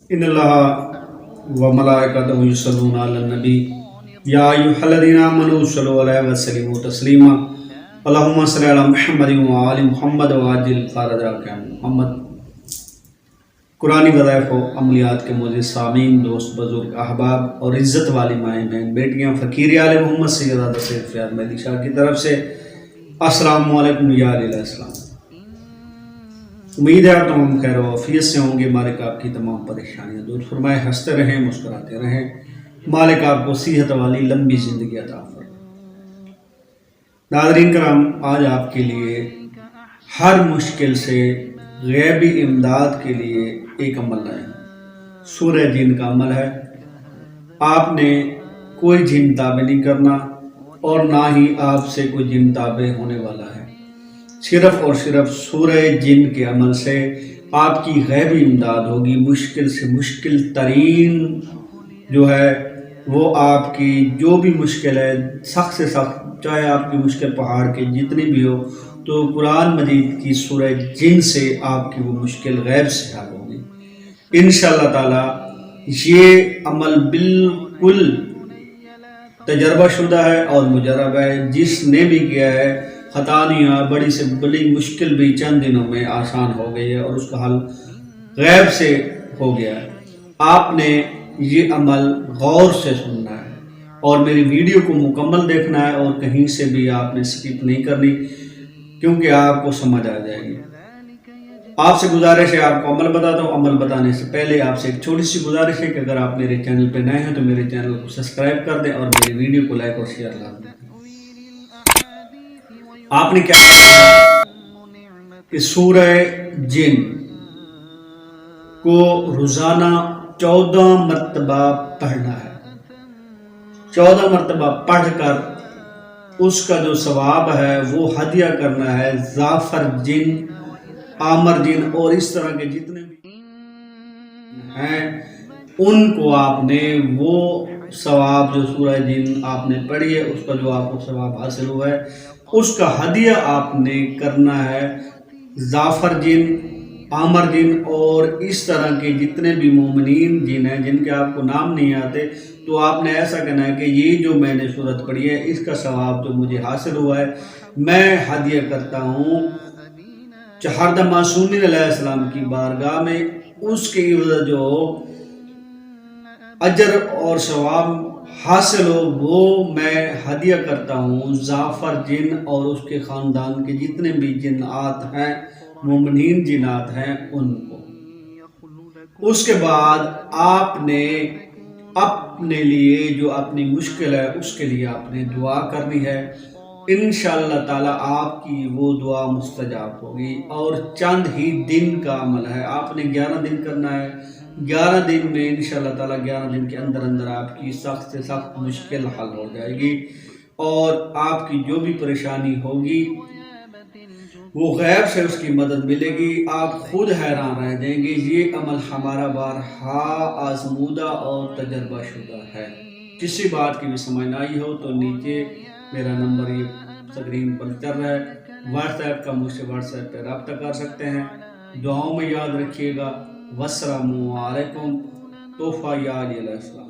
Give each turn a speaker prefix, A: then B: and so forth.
A: ان اللہ و ملائکتہ یصلون علی النبی یا ایھا الذین آمنوا صلوا علیہ وسلموا تسلیما اللہم صل علی محمد و آل محمد وعجل فرجک محمد۔ قرآنی وظائف و عملیات کے معزز سامعین، دوست، بزرگ، احباب اور عزت والی مائیں بہن بیٹیاں، فقیر آل محمد سیدہ سید فیاض مہدی شاہ کی طرف سے السلام علیکم یا علیہ السلام۔ امید ہے آپ تمام خیر و عافیت سے ہوں گے۔ مالک آپ کی تمام پریشانیاں دور فرمائے، ہنستے رہیں، مسکراتے رہیں۔ مالک آپ کو صحت والی لمبی زندگی عطا فرمائے۔ ناظرین کرام، آج آپ کے لیے ہر مشکل سے غیبی امداد کے لیے ایک عمل لائے ہیں۔ سورہ جن کا عمل ہے۔ آپ نے کوئی جن تابع نہیں کرنا اور نہ ہی آپ سے کوئی جن تابع ہونے والا ہے۔ صرف اور صرف سورہ جن کے عمل سے آپ کی غیبی امداد ہوگی۔ مشکل سے مشکل ترین جو ہے وہ آپ کی جو بھی مشکل ہے، سخت سے سخت، چاہے آپ کی مشکل پہاڑ کے جتنی بھی ہو، تو قرآن مجید کی سورہ جن سے آپ کی وہ مشکل غیب سے حل ہوگی انشاءاللہ تعالی۔ یہ عمل بالکل تجربہ شدہ ہے اور مجرب ہے۔ جس نے بھی کیا ہے، خطا نہیں ہوا، بڑی سے بڑی مشکل بھی چند دنوں میں آسان ہو گئی ہے اور اس کا حل غیب سے ہو گیا ہے۔ آپ نے یہ عمل غور سے سننا ہے اور میری ویڈیو کو مکمل دیکھنا ہے اور کہیں سے بھی آپ نے سکپ نہیں کرنی، کیونکہ آپ کو سمجھ آ جائے گی۔ آپ سے گزارش ہے، آپ کو عمل بتاتا ہوں۔ عمل بتانے سے پہلے آپ سے ایک چھوٹی سی گزارش ہے کہ اگر آپ میرے چینل پہ نئے ہیں تو میرے چینل کو سبسکرائب کر دیں اور میری ویڈیو کو لائک اور شیئر کر دیں۔ آپ نے کیا کہ سورہ جن کو روزانہ 14 مرتبہ پڑھنا ہے۔ 14 مرتبہ پڑھ کر اس کا جو ثواب ہے وہ ہدیہ کرنا ہے ظافر جن، عامر جن اور اس طرح کے جتنے بھی ہیں، ان کو آپ نے وہ ثواب جو سورہ جن آپ نے پڑھی ہے، اس کا جو آپ کو ثواب حاصل ہوا ہے، اس کا ہدیہ آپ نے کرنا ہے ظافر جن، عامر جن اور اس طرح کے جتنے بھی مومنین جن ہیں جن کے آپ کو نام نہیں آتے، تو آپ نے ایسا کہنا ہے کہ یہ جو میں نے صورت پڑھی ہے، اس کا ثواب جو مجھے حاصل ہوا ہے، میں ہدیہ کرتا ہوں چہاردہ معصومین علیہ السلام کی بارگاہ میں۔ اس کے عوض جو اجر اور ثواب حاصل ہو وہ میں ہدیہ کرتا ہوں ظافر جن اور اس کے خاندان کے جتنے بھی جنات ہیں، مومنین جنات ہیں، ان کو۔ اس کے بعد آپ نے اپنے لیے جو اپنی مشکل ہے اس کے لیے آپ نے دعا کرنی ہے۔ انشاءاللہ تعالی آپ کی وہ دعا مستجاب ہوگی۔ اور چند ہی دن کا عمل ہے، آپ نے 11 دن کرنا ہے۔ 11 دن میں انشاءاللہ تعالی 11 دن کے اندر اندر آپ کی سخت سے سخت مشکل حل ہو جائے گی اور آپ کی جو بھی پریشانی ہوگی وہ غیب سے اس کی مدد ملے گی۔ آپ خود حیران رہ جائیں گے۔ یہ عمل ہمارا بارہا آزمودہ اور تجربہ شدہ ہے۔ کسی بات کی بھی سمجھ نہ آئی ہو تو نیچے میرا نمبر یہ سکرین پر چل رہا ہے، واٹس ایپ کا مجھ سے واٹس ایپ پہ رابطہ کر سکتے ہیں۔ دعاؤں میں یاد رکھیے گا۔ والسلام علیکم۔ تحفہ یا علیہ السلام۔